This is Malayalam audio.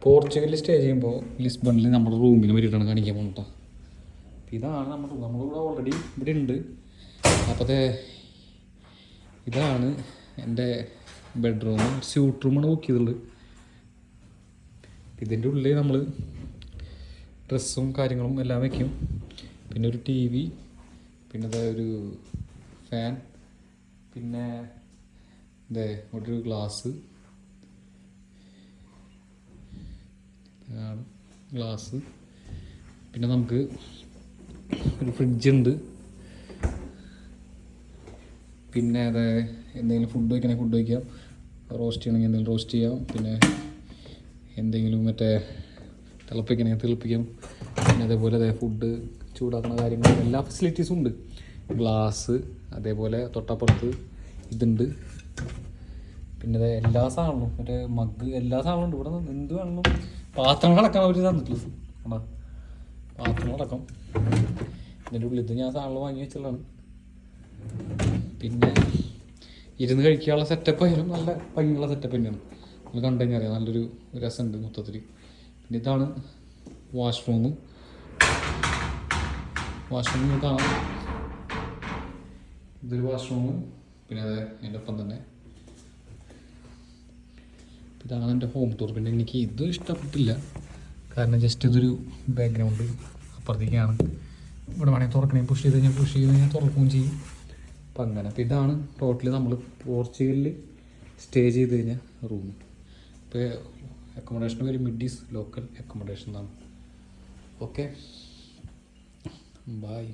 പോർച്ചുഗലിൽ സ്റ്റേ ചെയ്യുമ്പോൾ ലിസ്ബണിൽ നമ്മുടെ റൂമിന് വേണ്ടിയിട്ടാണ് കാണിക്കാൻ പോകുന്നത് കേട്ടോ. ഇതാണ് നമ്മളിവിടെ ഓൾറെഡി ഇവിടെ ഉണ്ട്. അപ്പോഴത്തെ ഇതാണ് എൻ്റെ ബെഡ്റൂം, സ്യൂട്ട് റൂമാണ് ബുക്ക് ചെയ്തിട്ടുള്ളത്. ഇതിൻ്റെ ഉള്ളിൽ നമ്മൾ ഡ്രസ്സും കാര്യങ്ങളും എല്ലാം വയ്ക്കും. പിന്നെ ഒരു ടി വി, പിന്നെ ഒരു ഫാൻ, പിന്നെ ഒരു ഗ്ലാസ്, പിന്നെ നമുക്ക് ഒരു ഫ്രിഡ്ജുണ്ട്. പിന്നെ എന്തെങ്കിലും ഫുഡ് വയ്ക്കണമെങ്കിൽ ഫുഡ് വയ്ക്കാം, റോസ്റ്റ് ചെയ്യണമെങ്കിൽ എന്തെങ്കിലും റോസ്റ്റ് ചെയ്യാം, പിന്നെ എന്തെങ്കിലും തിളപ്പിക്കണമെങ്കിൽ തിളപ്പിക്കാം. പിന്നെ അതേപോലെ ഫുഡ് ചൂടാക്കുന്ന കാര്യങ്ങൾ എല്ലാ ഫെസിലിറ്റീസും ഉണ്ട്. ഗ്ലാസ്, അതേപോലെ തൊട്ടപ്പുറത്ത് ഇതുണ്ട്. പിന്നെ എല്ലാ സാധനവും മഗ്, എല്ലാ സാധനവും ഉണ്ട്. ഇവിടെ എന്ത് വേണമെങ്കിലും പാത്രങ്ങളടക്കം അവർ തന്നിട്ടുള്ളത്. പാത്രങ്ങളടക്കം ഇതിൻ്റെ ഉള്ളിൽ ഞാൻ സാധനങ്ങൾ വാങ്ങി വെച്ചുള്ളതാണ്. പിന്നെ ഇരുന്ന് കഴിക്കാനുള്ള സെറ്റപ്പ് ആയാലും നല്ല ഭംഗിയുള്ള സെറ്റപ്പ് തന്നെയാണ്. നമ്മൾ കണ്ടു കഴിഞ്ഞാൽ അറിയാം, നല്ലൊരു രസമുണ്ട് മൊത്തത്തിൽ. പിന്നെ ഇതാണ് വാഷ്റൂം കാണാം. ഇതൊരു വാഷ്റൂം. പിന്നെ അതിൻ്റെ ഒപ്പം തന്നെ ഇതാണ് എൻ്റെ ഹോം ടൂർ. പിന്നെ എനിക്ക് ഇത് ഇഷ്ടപ്പെട്ടില്ല, കാരണം ജസ്റ്റ് ഇതൊരു ബാക്ക്ഗ്രൗണ്ട് അപ്പുറത്തേക്കാണ്. ഇവിടെ വേണമെങ്കിൽ തുറക്കണമെങ്കിൽ പുഷ് ചെയ്ത് കഴിഞ്ഞാൽ തുറക്കുകയും ചെയ്യും. അപ്പം അങ്ങനെ. അപ്പോൾ ഇതാണ് ടോട്ടലി നമ്മൾ പോർച്ചുഗലിൽ സ്റ്റേ ചെയ്ത് കഴിഞ്ഞാൽ റൂം. ഇപ്പോൾ അക്കോമഡേഷൻ്റെ പേര് മിഡീസ് ലോക്കൽ അക്കോമഡേഷൻ എന്നാണ്. Okay, by.